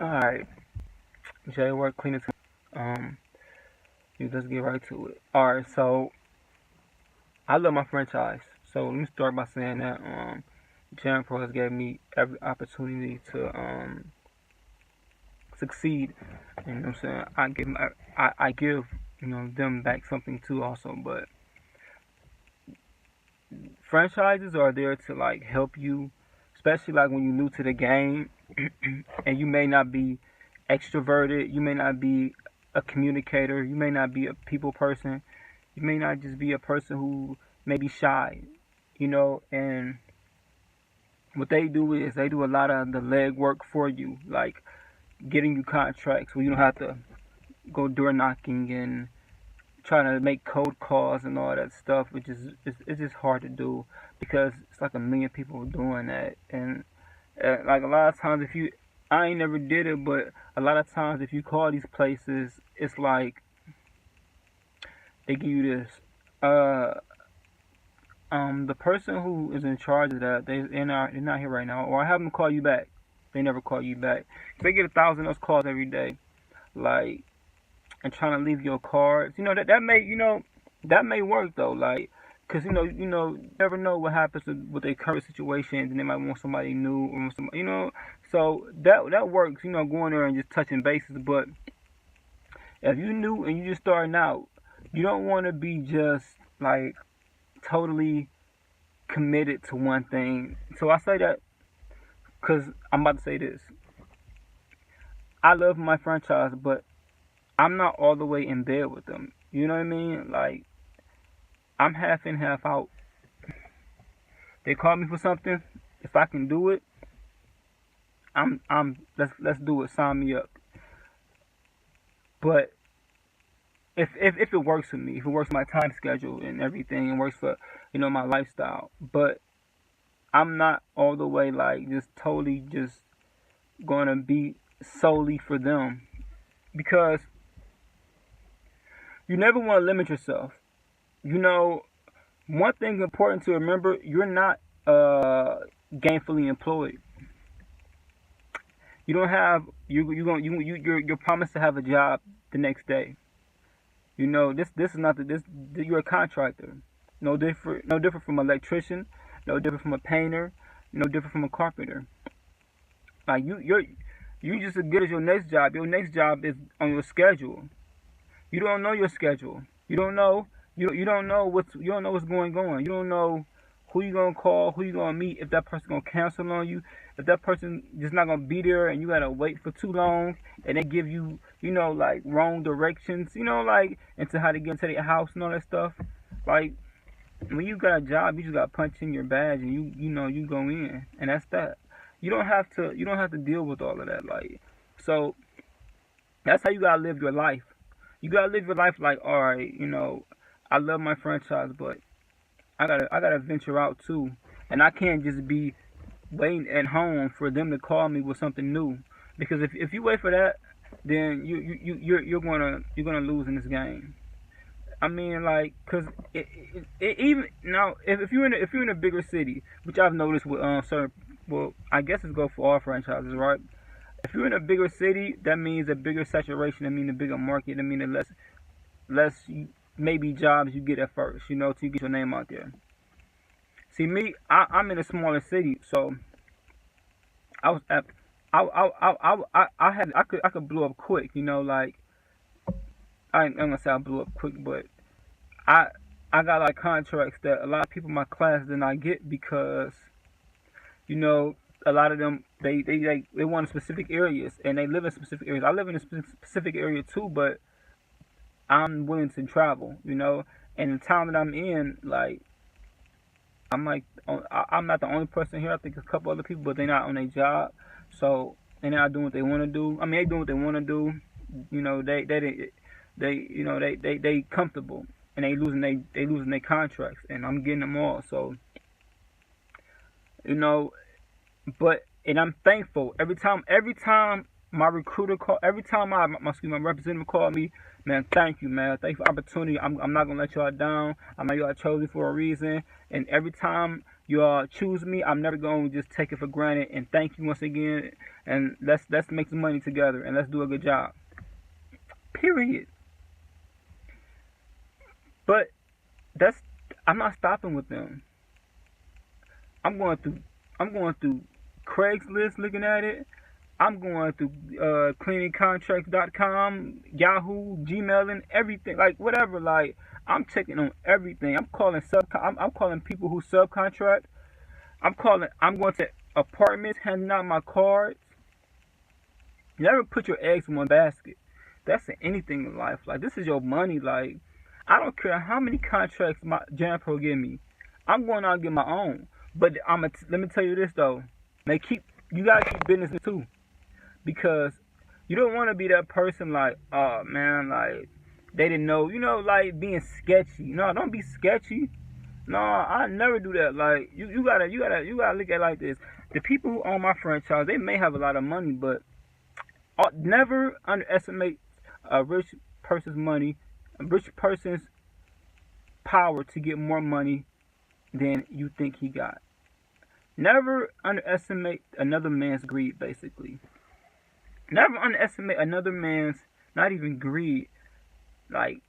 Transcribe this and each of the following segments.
Alright, Jay work cleaning. Um, let's get right to it. Alright, so I love my franchise. So let me start by saying that Jam Pro has gave me every opportunity to succeed. You know what I'm saying? I give them back something too also, but franchises are there to like help you, especially like when you're new to the game and you may not be extroverted, you may not be a communicator, you may not be a people person, you may not just be a person who may be shy, and what they do is they do a lot of the leg work for you, like getting you contracts where you don't have to go door knocking and trying to make cold calls and all that stuff, which is it's just hard to do because it's like a million people doing that, and like a lot of times if you, I ain't never did it, but a lot of times if you call these places, it's like they give you this. The person who is in charge of that, they're not here right now, or I have them call you back. They never call you back. They get 1,000 of those calls every day, like, and trying to leave your cards. That may work though, like, cause you never know what happens with their current situations, and they might want somebody new or want somebody. So that works. Going there and just touching bases. But if you new and you just starting out, you don't want to be just like totally committed to one thing. So I say that because I'm about to say this. I love my franchise, but I'm not all the way in bed with them. You know what I mean? Like, I'm half in, half out. They call me for something. If I can do it, let's do it. Sign me up. But if it works for me, if it works for my time schedule and everything, and works for my lifestyle, but I'm not all the way like just totally just gonna be solely for them, because you never want to limit yourself. One thing important to remember: you're not gainfully employed. You don't have you're promised to have a job the next day. This is not you're a contractor. No different from an electrician, no different from a painter, no different from a carpenter. Like you just as good as your next job. Your next job is on your schedule. You don't know your schedule. You don't know what's going on. You don't know who you gonna call, who you gonna meet, if that person gonna cancel on you, if that person just not gonna be there and you gotta wait for too long, and they give you, like wrong directions, like into how to get into their house and all that stuff. Like, when you got a job, you just gotta punch in your badge and you go in, and that's that. You don't have to deal with all of that. Like, so that's how you gotta live your life. You gotta live your life like, all right, I love my franchise, but I gotta venture out too, and I can't just be waiting at home for them to call me with something new. Because if you wait for that, then you're gonna lose in this game. I mean, like, cause even now, if you're in a bigger city, which I've noticed with certain, well, I guess it's go for all franchises, right? If you're in a bigger city, that means a bigger saturation. That means a bigger market. That means a less maybe jobs you get at first, till you get your name out there. See me, I'm in a smaller city, so I was at, I could blow up quick, like I ain't gonna say I blew up quick, but I I got like contracts that a lot of people in my class did not get because you know a lot of them they want specific areas and they live in specific areas. I live in a specific area too, but I'm willing to travel, and the town that I'm in, like I'm not the only person here. I think a couple other people, but they're not on their job, so they're not doing what they want to do. I mean, they doing what they want to do. They comfortable and they losing their contracts, and I'm getting them all. So you know, but and I'm thankful every time my recruiter call, every time my representative call me, man, thank you, man, thank you for the opportunity. I'm not gonna let y'all down. I know y'all chose me for a reason, and every time you all choose me, I'm never going to just take it for granted. And thank you once again. And let's make some money together and let's do a good job. Period. But I'm not stopping with them. I'm going through Craigslist looking at it. I'm going through cleaningcontracts.com, Yahoo, Gmailing, everything, like whatever. Like I'm checking on everything. I'm calling people who subcontract. I'm going to apartments, handing out my cards. Never put your eggs in one basket. That's in anything in life. Like this is your money. Like I don't care how many contracts my Janpro give me. I'm going out and get my own. But let me tell you this though. You gotta keep business too. Because you don't want to be that person like, oh man, like they didn't know, like being sketchy. No, don't be sketchy. No, I never do that. Like you gotta look at it like this. The people who own my franchise, they may have a lot of money, but never underestimate a rich person's money, a rich person's power to get more money than you think he got. Never underestimate another man's greed, basically. Never underestimate another man's, not even greed. Like,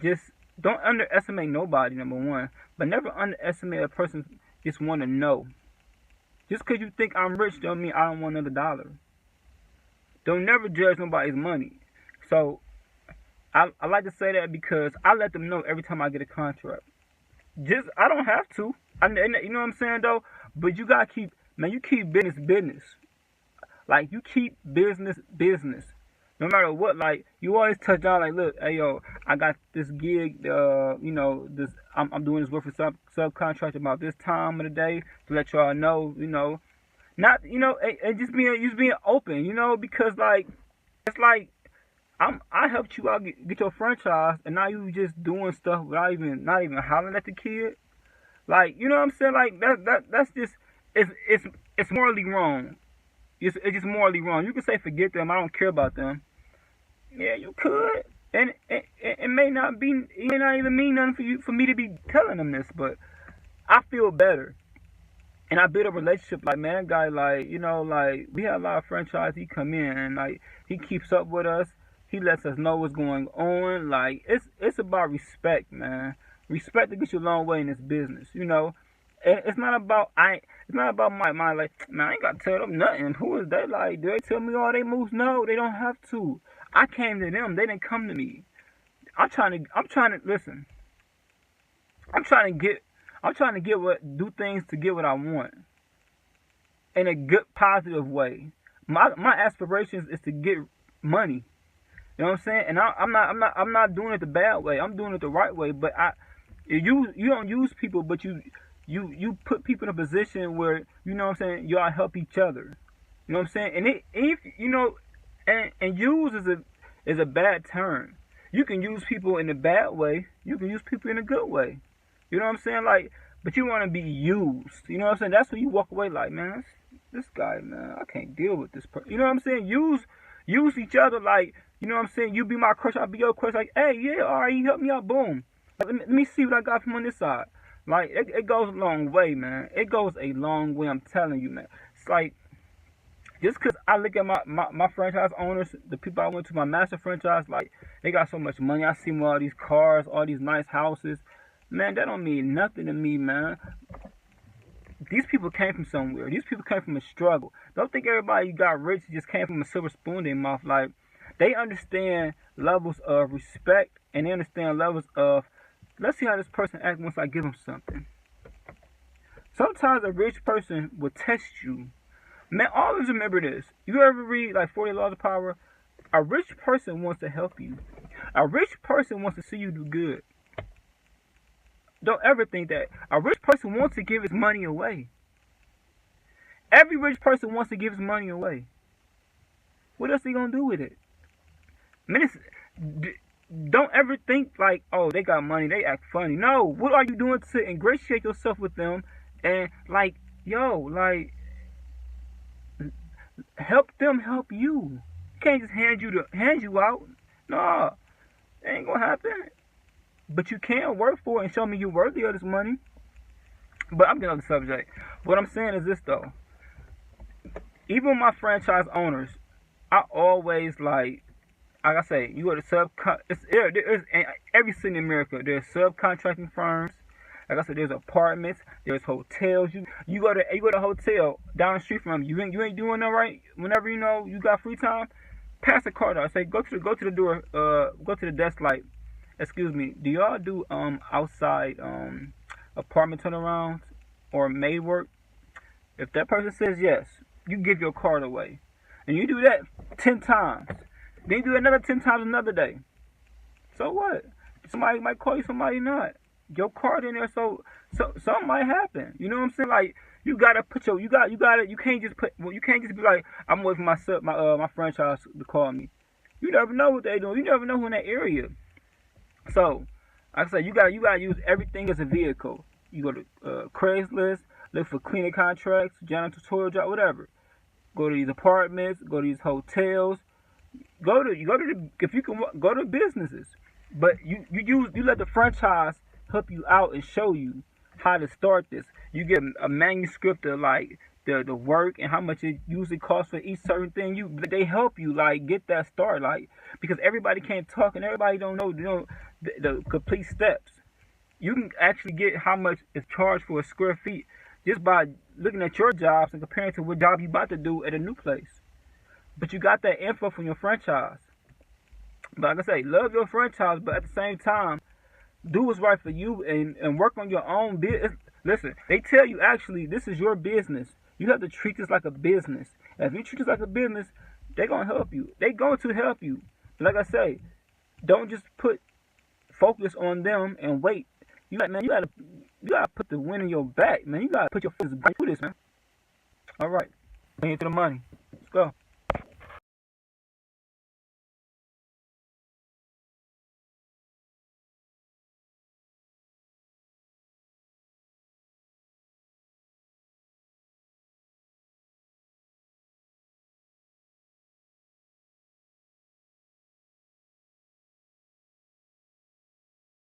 just don't underestimate nobody, number one. But never underestimate a person just want to know. Just because you think I'm rich don't mean I don't want another dollar. Don't never judge nobody's money. So, I like to say that because I let them know every time I get a contract. I don't have to. You know what I'm saying, though? But you got to keep business. Like, you keep business. No matter what, like, you always touch down, like, look, hey, yo, I got this gig, I'm doing this work for subcontract about this time of the day to let y'all know, not, and just being open, because, like, it's like, I helped you out get your franchise, and now you just doing stuff without not even hollering at the kid. Like, you know what I'm saying? Like, that's just, it's morally wrong. It's just morally wrong. You can say forget them. I don't care about them. Yeah, you could, and it may not even mean nothing for me to be telling them this, but I feel better, and I build a relationship. Like, man, that guy, like, like we have a lot of franchise. He come in and like he keeps up with us. He lets us know what's going on. Like it's about respect, man. Respect to get you a long way in this business, It's not about my like, man, I ain't gotta tell them nothing. Who is they? Like, do they tell me all they moves? No, they don't have to. I came to them, they didn't come to me. I'm trying to listen. I'm trying to do things to get what I want. In a good positive way. My aspirations is to get money. You know what I'm saying? And I'm not doing it the bad way. I'm doing it the right way. But you don't use people, but you put people in a position where, you know what I'm saying, y'all help each other. You know what I'm saying? And use is a bad term. You can use people in a bad way. You can use people in a good way. You know what I'm saying? Like, but you want to be used. You know what I'm saying? That's when you walk away like, man, this guy, man, I can't deal with this person. You know what I'm saying? Use each other like, you know what I'm saying? You be my crush, I'll be your crush. Like, hey, yeah, all right, you help me out, boom. Like, let me see what I got from on this side. Like, it goes a long way, man. It goes a long way, I'm telling you, man. It's like, just because I look at my franchise owners, the people I went to, my master franchise, like, they got so much money. I see them all these cars, all these nice houses. Man, that don't mean nothing to me, man. These people came from somewhere. These people came from a struggle. Don't think everybody got rich just came from a silver spoon in their mouth. Like, they understand levels of respect, and they understand levels of, let's see how this person acts once I give them something. Sometimes a rich person will test you. Man, always remember this. You ever read like 40 Laws of Power? A rich person wants to help you. A rich person wants to see you do good. Don't ever think that. A rich person wants to give his money away. Every rich person wants to give his money away. What else are you going to do with it? Man, don't ever think like, oh, they got money, they act funny. No, what are you doing to ingratiate yourself with them and like, yo, like, help them help you. You can't just hand you out. No, it ain't gonna happen. But you can work for it and show me you're worthy of this money. But I'm getting off the subject. What I'm saying is this though. Even my franchise owners, I always like I say, you go to there's every city in America. There's subcontracting firms. Like I said, there's apartments, there's hotels. You go to a hotel down the street from you ain't doing that right. Whenever you got free time, pass the card out. I say go to the door, go to the desk like, excuse me, do y'all do outside apartment turnarounds or maid work? If that person says yes, you give your card away. And you do that 10 times. Then you do another 10 times another day. So what? Somebody might call you, somebody not. Your card in there, so something might happen. You know what I'm saying? Like you gotta put you can't just be like, I'm waiting for my franchise to call me. You never know what they doing. You never know who in that area. So like I said, you gotta use everything as a vehicle. You go to Craigslist, look for cleaning contracts, janitorial job, whatever. Go to these apartments, go to these hotels, if you can go to businesses, but you let the franchise help you out and show you how to start this. You get a manuscript of like the work and how much it usually costs for each certain thing. They help you like get that start, like, because everybody can't talk and everybody don't know the complete steps. You can actually get how much is charged for a square feet just by looking at your jobs and comparing to what job you about to do at a new place. But you got that info from your franchise. But like I say, love your franchise, but at the same time, do what's right for you and work on your own business. Listen, they tell you actually this is your business. You have to treat this like a business. And if you treat this like a business, they're gonna help you. They're going to help you. But like I say, don't just put focus on them and wait. You gotta put the wind in your back, man. You gotta put your foot through this, man. All right, into the money. Let's go.